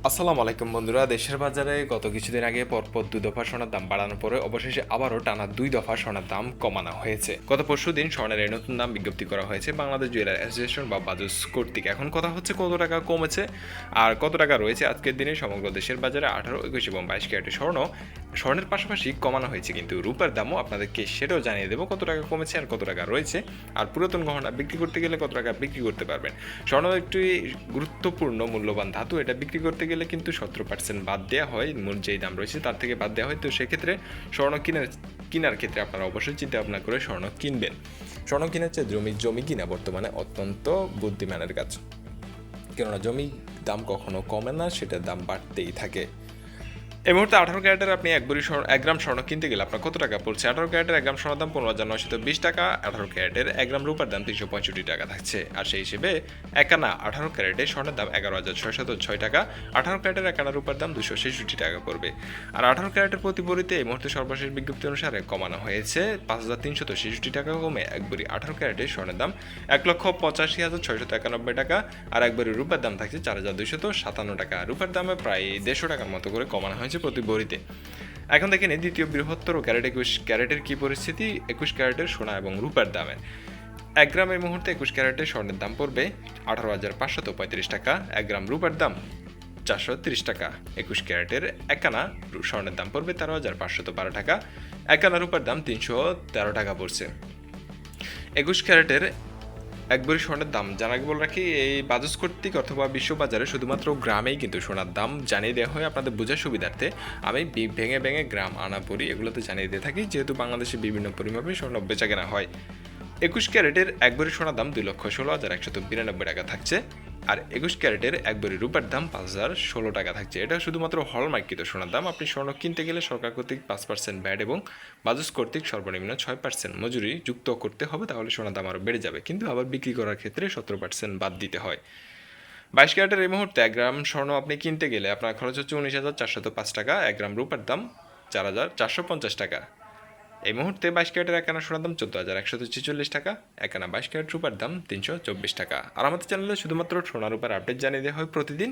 আসসালামু আলাইকুম বন্ধুরা। দেশের বাজারে গত কিছুদিন আগে পরপর 2 দফা সোনার দাম বাড়ানোর পরে অবশেষে আবারও টানা 2 দফা সোনার দাম কমানো হয়েছে। গত পরশুদিন স্বর্ণের এই নতুন দাম বিজ্ঞপ্তি করা হয়েছে বাংলাদেশ জুয়েলার অ্যাসোসিয়েশন বা বাজুস কর্তৃক। এখন কথা হচ্ছে কত টাকা কমেছে আর কত টাকা রয়েছে আজকের দিনে সমগ্র দেশের বাজারে 18, 21 এবং 22 ক্যারেটের স্বর্ণের পাশাপাশি কমানো হয়েছে, কিন্তু রূপার দামও আপনাদেরকে সেটাও জানিয়ে দেবো কত টাকা কমেছে আর কত টাকা রয়েছে। আর পুরাতন গহনা বিক্রি করতে গেলে কত টাকা বিক্রি করতে পারবেন। স্বর্ণ একটি গুরুত্বপূর্ণ মূল্যবান ধাতু, এটা বিক্রি করতে গেলে কিন্তু 17% বাদ দেওয়া হয়, মূল যেই দাম রয়েছে তার থেকে বাদ দেওয়া হয়। তো সেক্ষেত্রে স্বর্ণ কেনার ক্ষেত্রে আপনারা অবশ্যই চিন্তা ভাবনা করে স্বর্ণ কিনবেন। স্বর্ণ কেনার চেয়ে জমি কিনা বর্তমানে অত্যন্ত বুদ্ধিমানের কাজ, কেননা জমির দাম কখনো কমে না, সেটার দাম বাড়তেই থাকে। এই মুহূর্তে 18 ক্যারেটের আপনি 1 গ্রাম স্বর্ণ কিনতে গেলে আপনার কত টাকা পড়ছে? 18 ক্যারেটের 1 গ্রাম স্বর্ণের দাম 15,920 টাকা। 18 ক্যারেটের 1 গ্রাম রূপার দাম 365 টাকা থাকছে। আর সেই হিসেবে একানা 18 ক্যারেটের স্বর্ণের দাম 11,606 টাকা। 18 ক্যারেটের একানা রূপার দাম 266 টাকা পড়বে। আর 18 ক্যারেটের প্রতি ভরিতে এই মুহূর্তে সর্বশেষ বিজ্ঞপ্তি অনুসারে কমানো হয়েছে 5,366 টাকা, কমে একবারই 18 ক্যারেটের স্বর্ণের দাম 1,85,691 টাকা। আর একবারই রূপার দাম থাকছে 4,257 টাকা। রূপার দামে প্রায় 150 টাকার মতো করে কমানো হয়েছে প্রতি ভরিতে। এখন দেখেন দ্বিতীয় বৃহত্তর ক্যারেট 21 ক্যারেটের কি পরিস্থিতি। 21 ক্যারেটের সোনা এবং রূপার দামের 1 গ্রাম এই মুহূর্তে 21 ক্যারেটের স্বর্ণের দাম পড়বে 18,535 টাকা। 1 গ্রাম রূপার দাম 430 টাকা। 21 ক্যারেটের একানা স্বর্ণের দাম পড়বে 13,512 টাকা। একানা রূপার দাম 313 টাকা পড়ছে। 21 ক্যারেটের একবারই স্বর্ণের দাম জানাকে বলে রাখি, এই বাজাজ কর্তৃক অথবা বিশ্ববাজারে শুধুমাত্র গ্রামেই কিন্তু সোনার দাম জানিয়ে দেওয়া হয় আপনাদের বোঝার সুবিধার্থে। আমি ভেঙে ভেঙে গ্রাম আনা পড়ি এগুলোতে জানিয়ে দিয়ে থাকি, যেহেতু বাংলাদেশে বিভিন্ন পরিমাপে স্বর্ণ বেচা কেনা হয়। 21 ক্যারেটের একবারই সোনার দাম 2,16,192 টাকা থাকছে। আর 21 ক্যারেটের একবারই রূপার দাম 5,016 টাকা থাকছে। এটা শুধুমাত্র হলমার্কিত সোনার দাম। আপনি স্বর্ণ কিনতে গেলে সরকার কর্তৃক 5% ভ্যাট এবং বাজাজ কর্তৃক সর্বনিম্ন 6% মজুরি যুক্ত করতে হবে, তাহলে সোনার দাম আরও বেড়ে যাবে। কিন্তু আবার বিক্রি করার ক্ষেত্রে 17% বাদ দিতে হয়। 22 ক্যারেটের এই মুহূর্তে 1 গ্রাম স্বর্ণ আপনি কিনতে গেলে আপনার খরচ হচ্ছে 19,405 টাকা। 1 গ্রাম রূপার দাম 4,450 টাকা। এই মুহূর্তে 22 ক্যারেটের একানা সোনার দাম 14,146 টাকা। একানা 22 ক্যারেট রূপার দাম 324 টাকা। আর আমাদের চ্যানেলে শুধুমাত্র সোনার রূপার আপডেট জানিয়ে দেওয়া হয় প্রতিদিন।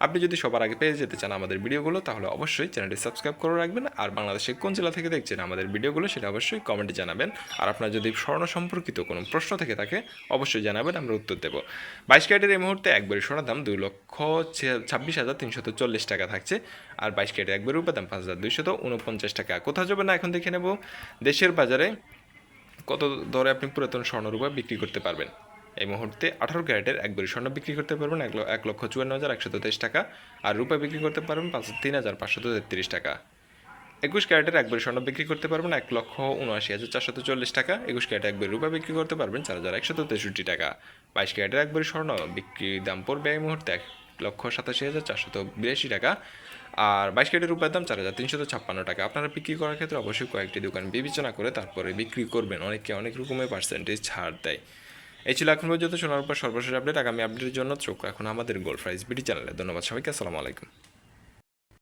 আপনি যদি সবার আগে পেয়ে যেতে চান আমাদের ভিডিওগুলো, তাহলে অবশ্যই চ্যানেলটি সাবস্ক্রাইব করে রাখবেন। আর বাংলাদেশে কোন জেলা থেকে দেখছেন আমাদের ভিডিওগুলো সেটা অবশ্যই কমেন্টে জানাবেন। আর আপনার যদি স্বর্ণ সম্পর্কিত কোনো প্রশ্ন থেকে থাকে অবশ্যই জানাবেন, আমরা উত্তর দেবো। 22 ক্যারেটের এই মুহূর্তে একবারই সোনার দাম 2,26,340 টাকা থাকছে। আর 22 ক্যারেটের একবার রূপার দাম 5,249 টাকা। কোথাও যাবে না, এখন দেখে নেব দেশের বাজারে কত দরে আপনি পুরাতন স্বর্ণরূপা বিক্রি করতে পারবেন। এই মুহূর্তে 18 ক্যারেটের একবারই স্বর্ণ বিক্রি করতে পারবেন 1,54,123 টাকা। আর রূপা বিক্রি করতে পারবেন 3,533 টাকা। 21 ক্যারেটের একবারই স্বর্ণ বিক্রি করতে পারবেন 1,79,440 টাকা। 21 ক্যারেটের একবারই রূপা বিক্রি করতে পারবেন 4,163 টাকা। 22 ক্যারেটের একবারই স্বর্ণ বিক্রি দাম পড়বে এই মুহূর্তে 1,87,482 টাকা। আর 22 ক্যারেটের রূপার দাম 4,356 টাকা। আপনারা বিক্রি করার ক্ষেত্রে অবশ্যই কয়েকটি দোকান বিবেচনা করে তারপরে বিক্রি করবেন, অনেকে অনেক রকমের পার্সেন্টেজ ছাড় দেয়। এই ছিল এখন পর্যন্ত সোনার উপর সর্বশেষ আপডেট। আগামী আপডেটের জন্য চোখ রাখুন আমাদের গোল্ড প্রাইস বিডি চ্যানেলে। ধন্যবাদ সবাইকে, আসসালামু আলাইকুম।